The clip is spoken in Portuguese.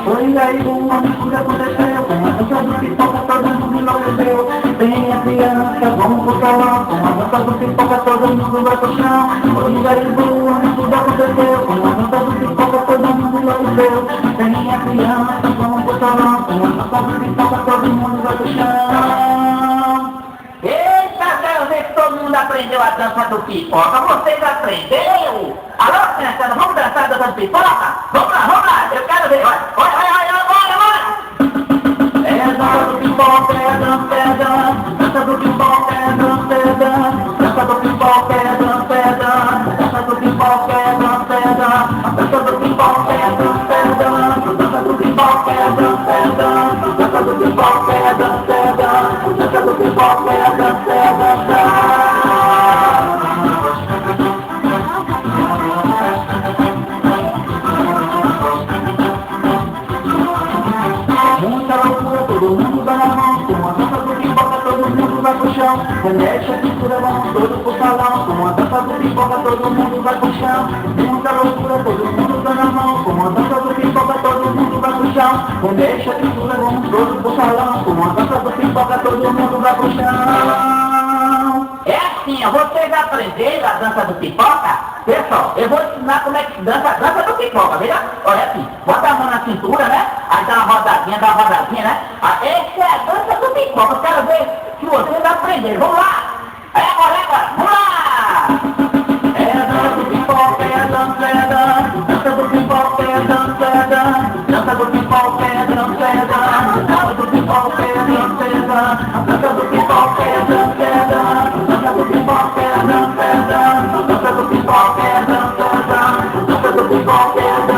Foi aí uma mistura aconteceu, com a dança do pipoca todo mundo enlouqueceu. Tem a criança, vamos pro salão, com a dança do pipoca todo mundo vai pro chão. Foi aí uma tudo aconteceu, com a dança do pipoca todo mundo enlouqueceu. Tem a criança, vamos pro salão, com a dança do pipoca todo mundo vai pro chão. Eita, quero ver que todo mundo aprendeu a dança do pipoca. Vocês aprenderam? Alô, criançada, vamos dançar a dança do pipoca? Vamos lá, eu quero ver. Olha. É dança do pipoca, é dança do pipoca, é dança do pipoca, é dança do pipoca, é dança do pipoca, é dança do pipoca, é dança do pipoca, é dança do pipoca, é dança. Muita loucura, todo mundo dá na mão, com a dança do pipoca todo mundo vai pro chão. Mexe a cintura, vamos todos pro salão, com a dança do pipoca todo mundo vai pro chão. Muita loucura, todo mundo dá na mão, com a dança do pipoca todo mundo vai pro chão. Mexe a cintura, vamos todos pro salão, com a dança do pipoca todo mundo vai pro chão. É assim, ó, vocês aprenderam a dança do pipoca? Pessoal, eu vou ensinar como é que se dança a dança do pipoca, veja? Olha assim, bota a mão na cintura, né? Aí dá uma rodadinha, né? Essa é a dança do pipoca, eu quero ver se vocês aprenderam. Vamos lá! Agora, vamos lá! É a dança do pipoca, é a dança do pipoca, é a dança do pipoca, é a dança do pipoca, é a dança do pipoca, é a dança do pipoca, é a dança do pipoca, é a dança do pipoca, é a dança do pipoca, é a dança.